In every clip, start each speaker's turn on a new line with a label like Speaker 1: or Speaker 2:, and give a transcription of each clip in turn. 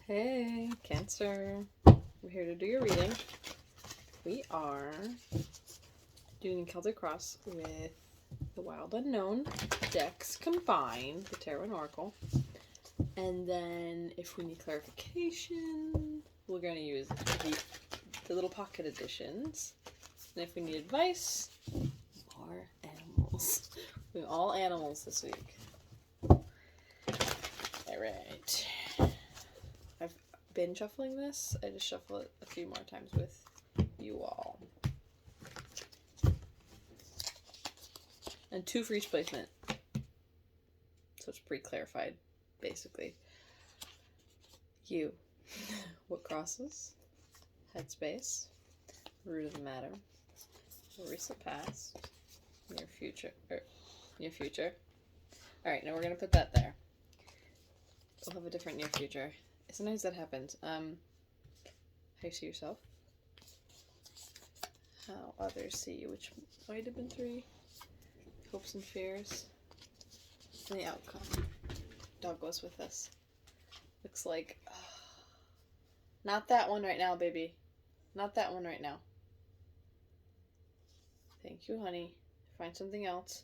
Speaker 1: Hey, Cancer. We're here to do your reading. We are doing Celtic Cross with the Wild Unknown decks combined, the Tarot and Oracle. And then if we need clarification, we're going to use the little pocket editions. And if we need advice, more animals. We're all animals this week. Alright. I've been shuffling this. I just shuffle it a few more times with you all. And 2 for each placement. So it's pre-clarified, basically. You. What crosses? Headspace. Root of the matter. Recent past. Near future. Near future. Alright, now we're going to put that there. We'll have a different near future. Sometimes that happens. How you see yourself. How others see you, which might have been 3. Hopes and fears. And the outcome. Dog goes with us. Looks like... not that one right now, baby. Not that one right now. Thank you, honey. Find something else.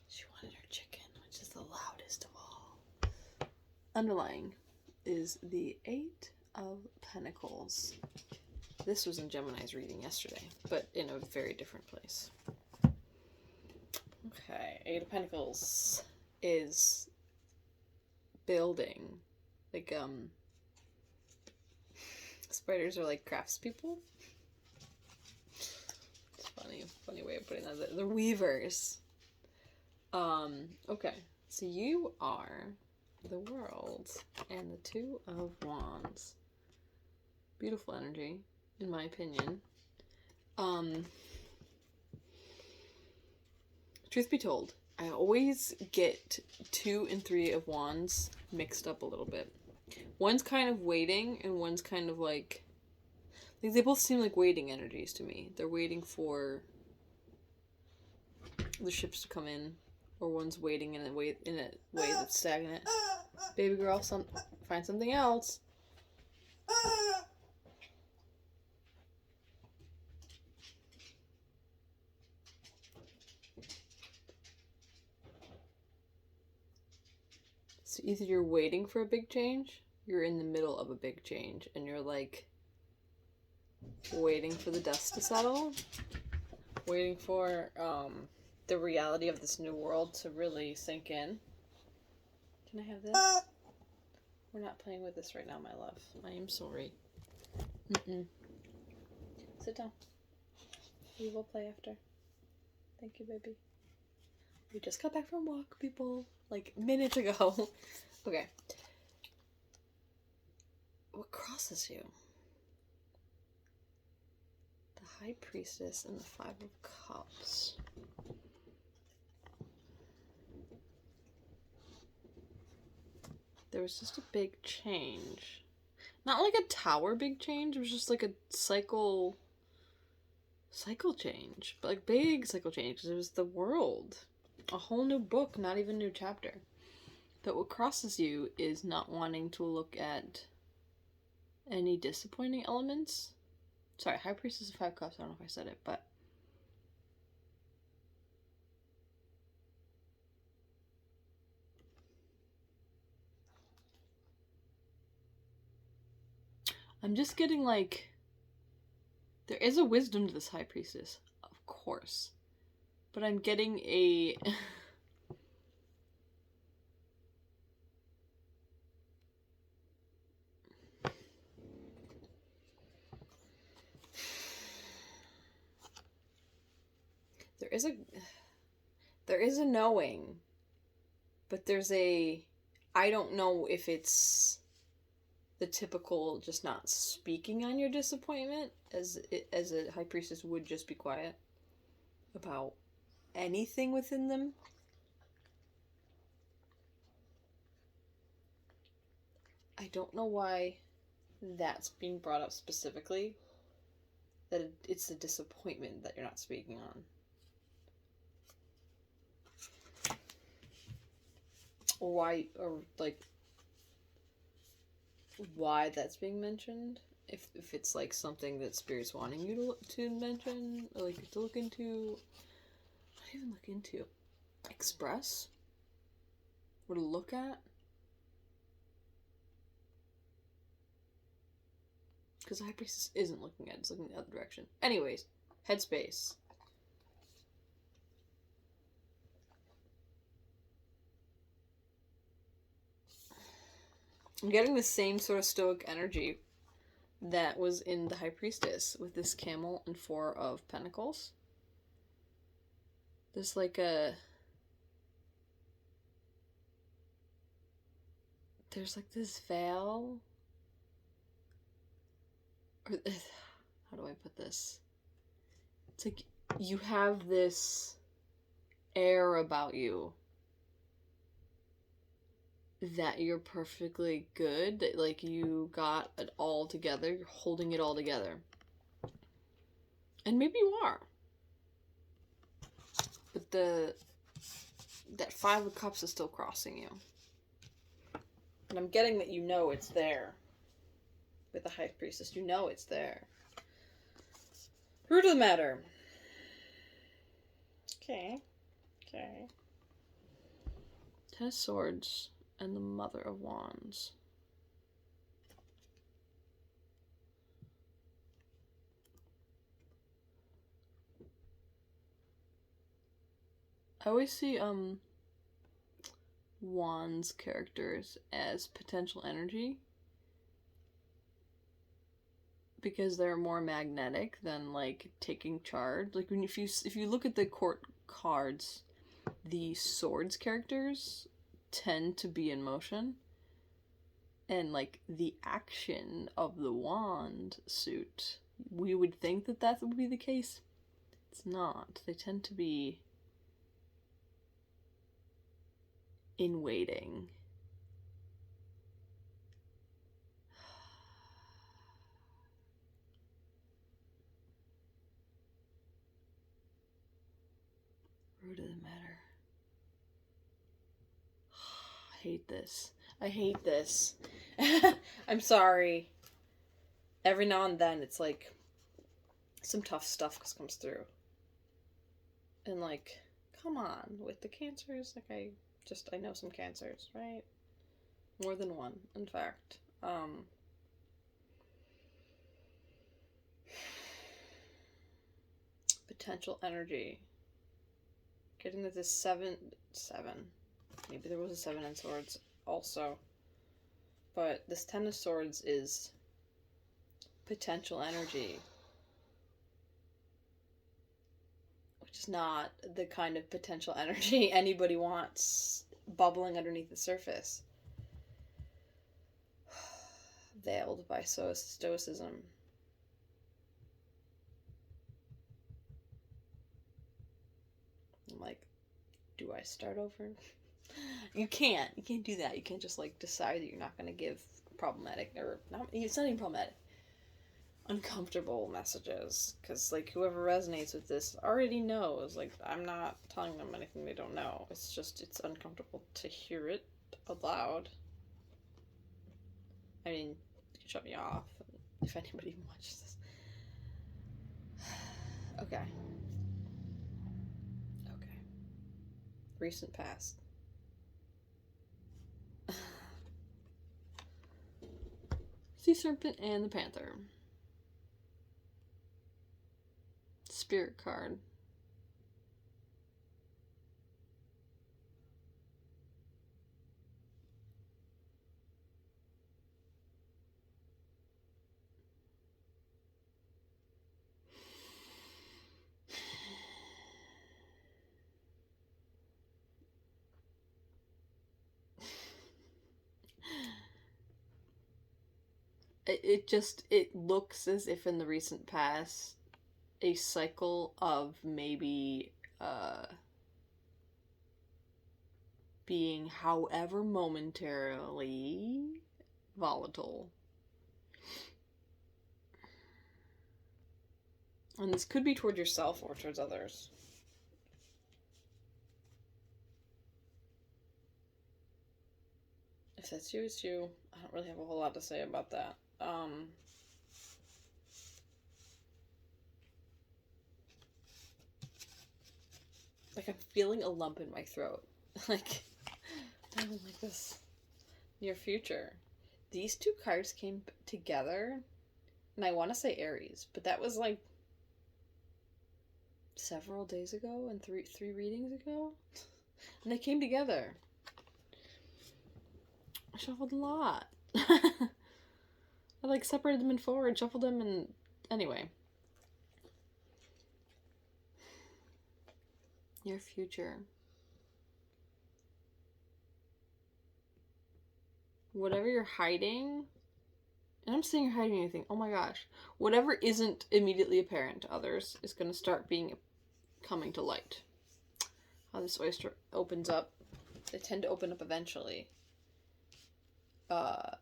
Speaker 1: She wanted her chicken, which is the loudest of all. Underlying is the 8 of Pentacles. This was in Gemini's reading yesterday, but in a very different place. Okay, 8 of Pentacles is building. Like, spiders are like craftspeople. It's funny way of putting that. They're weavers. Okay, so you are the World and the 2 of Wands. Beautiful energy, in my opinion. Truth be told, I always get 2 and 3 of Wands mixed up a little bit. One's kind of waiting, and one's kind of like they both seem like waiting energies to me. They're waiting for the ships to come in, or one's waiting in a way that's stagnant. Baby girl, find something else. So either you're waiting for a big change, you're in the middle of a big change, and you're like waiting for the dust to settle, waiting for the reality of this new world to really sink in. Can I have this? We're not playing with this right now, my love. I am sorry. Sit down. We will play after. Thank you, baby. We just got back from walk, people. Like, minutes ago. Okay. What crosses you? The High Priestess and the 5 of Cups. There was just a big change. Not like a tower big change, it was just like a cycle change. But like big cycle change, because it was the world. A whole new book, not even a new chapter. That what crosses you is not wanting to look at any disappointing elements. Sorry, High Priestess of 5 Cups, I don't know if I said it, but I'm just getting like, there is a wisdom to this High Priestess, of course. But I'm getting a... There is a knowing, but there's a... I don't know if it's the typical just not speaking on your disappointment, as a High Priestess would just be quiet about anything within them. I don't know why that's being brought up specifically, that it's the disappointment that you're not speaking on. Or why, or like, why that's being mentioned. If it's like something that Spirit's wanting you to mention, or like to look into. Not even look into. Express? Or to look at? Because the High Priestess isn't looking at it, it's looking the other direction. Anyways, headspace. I'm getting the same sort of stoic energy that was in the High Priestess with this camel and 4 of Pentacles. There's like a... There's like this veil. Or, how do I put this? It's like you have this air about you that you're perfectly good, that like you got it all together, you're holding it all together. And maybe you are. But that 5 of Cups is still crossing you. And I'm getting that you know it's there. With the High Priestess, you know it's there. Root of the matter. Okay. 10 of Swords and the Mother of Wands. I always see Wands characters as potential energy because they're more magnetic than like taking charge. Like when if you look at the court cards, the Swords characters tend to be in motion, and like the action of the Wand suit, we would think that would be the case. It's not. They tend to be in waiting. Root of the matter. I hate this. I hate this. I'm sorry. Every now and then it's like some tough stuff comes through. And like, come on, with the cancers, like I know some cancers, right? More than one, in fact. Potential energy. Getting that this 7. Maybe there was a 7 in Swords also. But this 10 of Swords is potential energy. Which is not the kind of potential energy anybody wants bubbling underneath the surface. Veiled by stoicism. I'm like, do I start over? You can't do that. You can't just like decide that you're not going to give problematic, or not, it's not even problematic, uncomfortable messages, because like whoever resonates with this already knows, like I'm not telling them anything they don't know. It's just, it's uncomfortable to hear it aloud. I mean, you can shut me off if anybody watches this. Okay. Recent past. Sea Serpent and the Panther. Spirit card. It looks as if in the recent past a cycle of maybe being however momentarily volatile. And this could be toward yourself or towards others. If that's you, it's you. I don't really have a whole lot to say about that. Like, I'm feeling a lump in my throat. Like, I don't like this. Near future. These two cards came together, and I want to say Aries, but that was like several days ago and three readings ago, and they came together. I shuffled a lot. I like separated them in forward, shuffled them, and anyway. Your future. Whatever you're hiding, and I'm saying you're hiding anything, oh my gosh. Whatever isn't immediately apparent to others is going to start coming to light. How this oyster opens up. They tend to open up eventually. The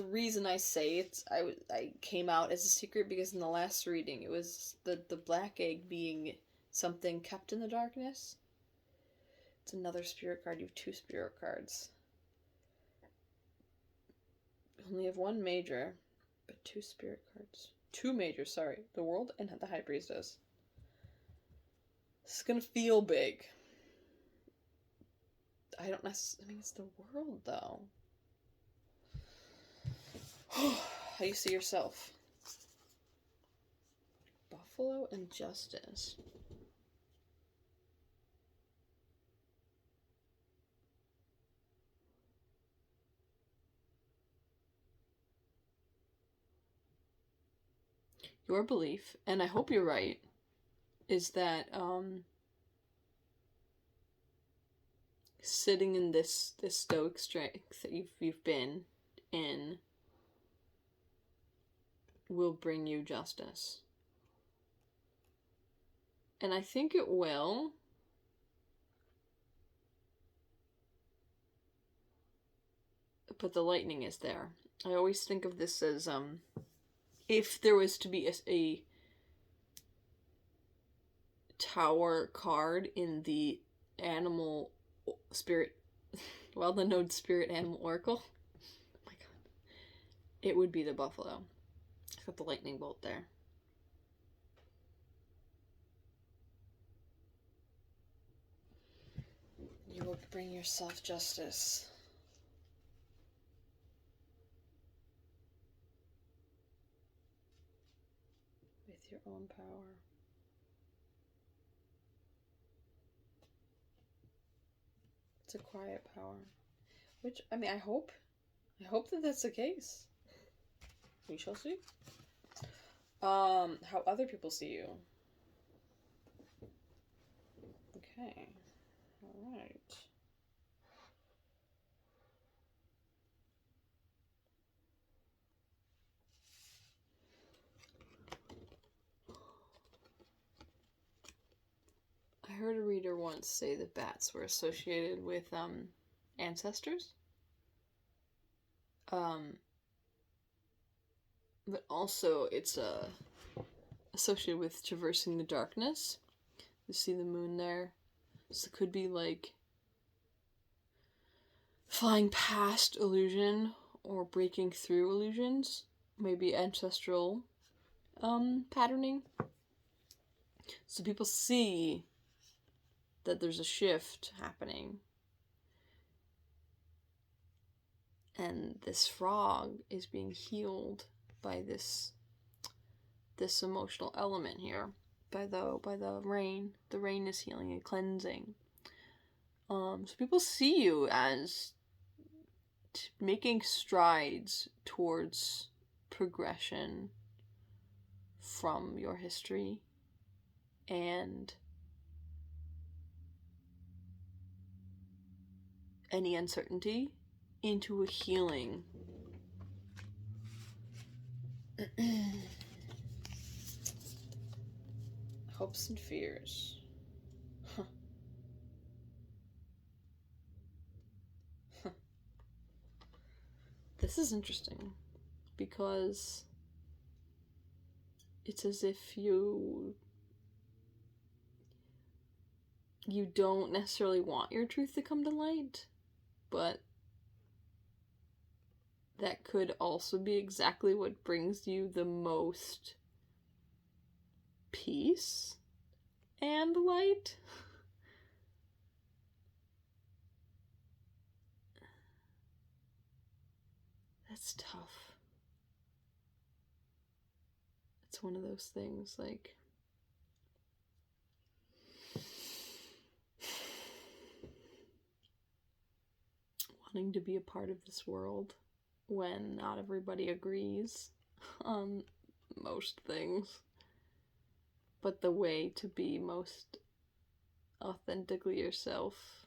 Speaker 1: reason I say I came out as a secret because in the last reading it was the black egg being something kept in the darkness. It's another spirit card. You have 2 spirit cards. Only have 1 major, but 2 spirit cards. 2 majors, sorry. The World and the High Priestess. This is gonna feel big. I don't necessarily... I mean, it's the World, though. How you see yourself? Buffalo and Justice. Your belief, and I hope you're right, is that sitting in this stoic strength that you've been in will bring you justice. And I think it will. But the lightning is there. I always think of this as if there was to be a tower card in the animal spirit, well, the Node Spirit Animal Oracle, oh my god, it would be the buffalo. It's got the lightning bolt there. You will bring yourself justice. With your own power. It's a quiet power. Which, I mean, I hope that that's the case. We shall see. How other people see you. Okay. Alright. I heard a reader once say that bats were associated with ancestors. But also it's associated with traversing the darkness. You see the moon there. So it could be like flying past illusion or breaking through illusions. Maybe ancestral patterning. So people see that there's a shift happening. And this frog is being healed by this emotional element here. By the rain. The rain is healing and cleansing. So people see you as making strides towards progression from your history and any uncertainty into a healing. Hopes and fears. Huh. Huh. This is interesting because it's as if you don't necessarily want your truth to come to light, but that could also be exactly what brings you the most peace and light. That's tough. It's one of those things, like, wanting to be a part of this world when not everybody agrees on most things. But the way to be most authentically yourself,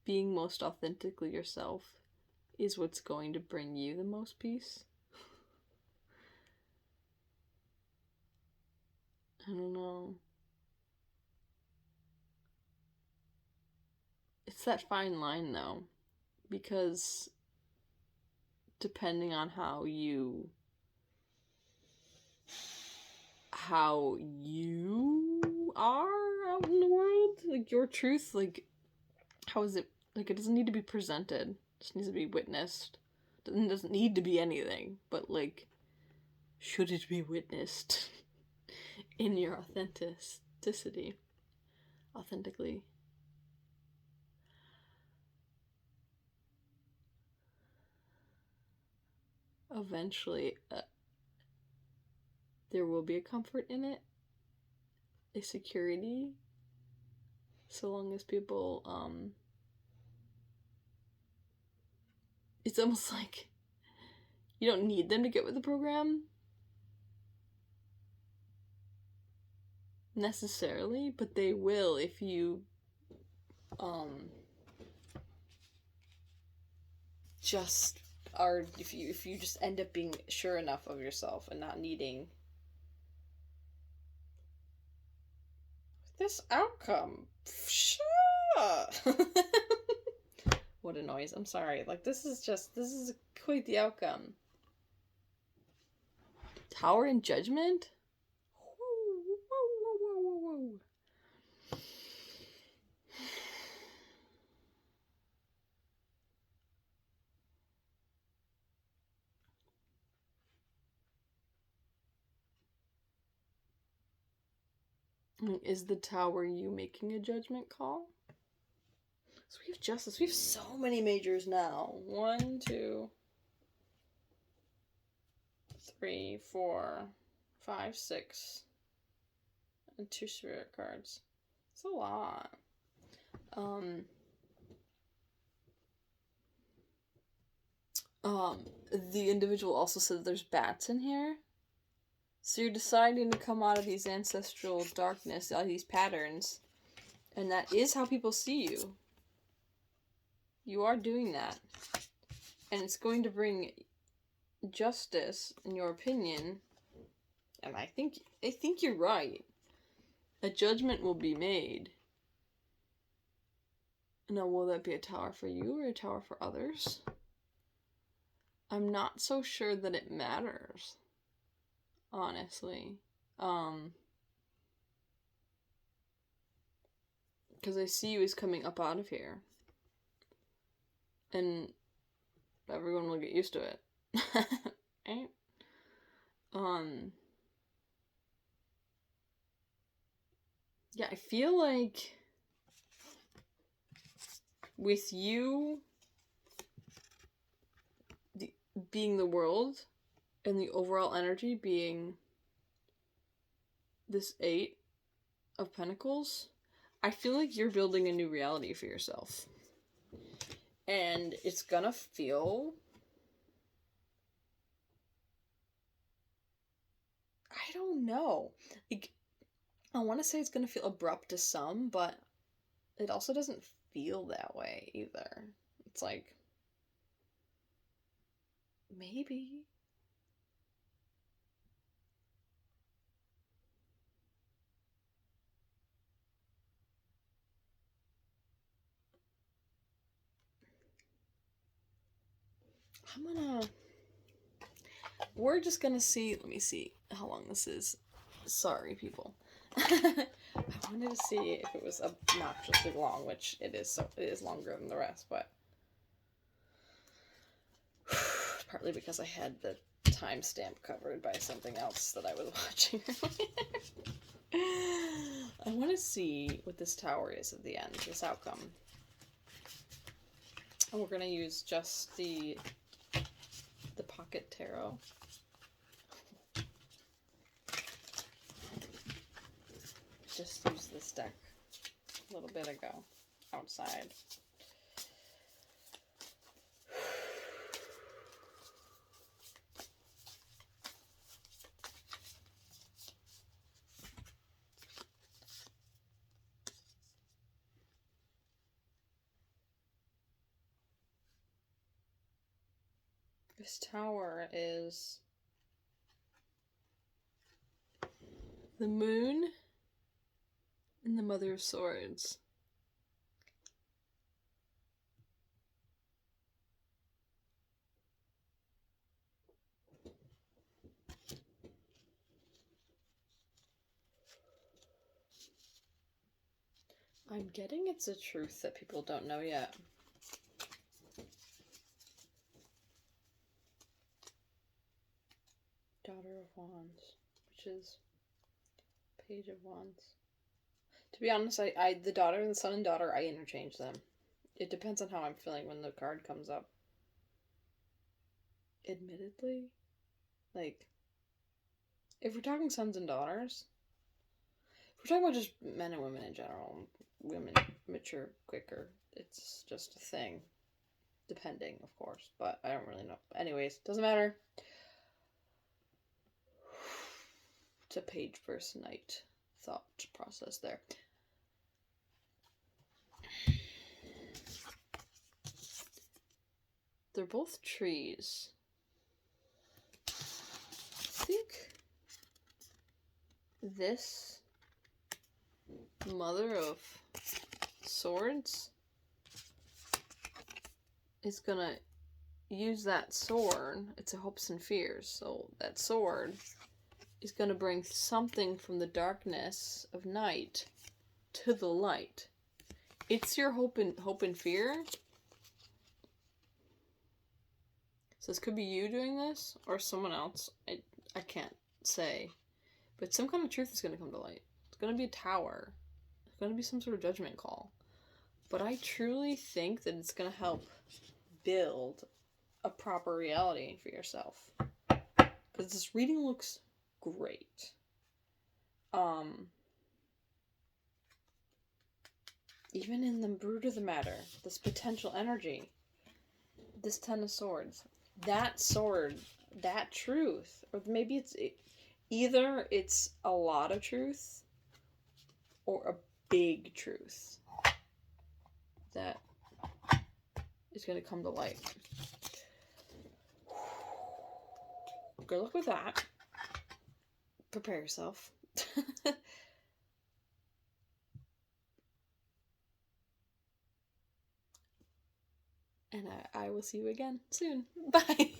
Speaker 1: being most authentically yourself is what's going to bring you the most peace. I don't know. It's that fine line, though, because depending on how you are out in the world, like, your truth, like, how is it, like, it doesn't need to be presented, it just needs to be witnessed. It doesn't need to be anything, but, like, should it be witnessed in your authentically. Eventually, there will be a comfort in it, a security, so long as people, it's almost like you don't need them to get with the program necessarily, but they will if you just are, if you just end up being sure enough of yourself and not needing this outcome. Sure. What a noise. I'm sorry. Like, this is quite the outcome. Tower and Judgment? Whoa. Is the Tower you making a judgment call? So we have Justice. We have so many majors now. 1, 2, 3, 4, 5, 6. And 2 spirit cards. It's a lot. The individual also said there's bats in here. So you're deciding to come out of these ancestral darkness, all these patterns, and that is how people see you. You are doing that. And it's going to bring justice, in your opinion, and I think you're right. A judgment will be made. Now, will that be a tower for you or a tower for others? I'm not so sure that it matters, honestly. Because I see you as coming up out of here. And everyone will get used to it. Right? Yeah, I feel like with you being the world and the overall energy being this 8 of Pentacles, I feel like you're building a new reality for yourself. And it's gonna feel... I don't know. Like, I want to say it's gonna feel abrupt to some, but it also doesn't feel that way either. It's like... maybe. We're just gonna see, let me see how long this is. Sorry, people. I wanted to see if it was obnoxiously long, which it is. So it is longer than the rest, but partly because I had the timestamp covered by something else that I was watching earlier. I want to see what this tower is at the end, this outcome. And we're gonna use just the pocket tarot. Just used this deck a little bit ago outside. This tower is the moon and the Mother of Swords. I'm getting it's a truth that people don't know yet. Daughter of Wands, which is Page of Wands. To be honest, I the daughter and the son and daughter, I interchange them. It depends on how I'm feeling when the card comes up. Admittedly, like, if we're talking sons and daughters, if we're talking about just men and women in general, women mature quicker. It's just a thing. Depending, of course, but I don't really know. Anyways, doesn't matter. It's a page versus knight thought process there. They're both trees. I think this Mother of Swords is gonna use that sword. It's a hopes and fears, so that sword is gonna bring something from the darkness of night to the light. It's your hope and fear. So this could be you doing this, or someone else. I can't say. But some kind of truth is going to come to light. It's going to be a tower. It's going to be some sort of judgment call. But I truly think that it's going to help build a proper reality for yourself. Because this reading looks great. Even in the root of the matter, this potential energy, this Ten of Swords, that sword, that truth, or maybe either it's a lot of truth or a big truth that is going to come to light. Good luck with that. Prepare yourself. And I will see you again soon. Bye.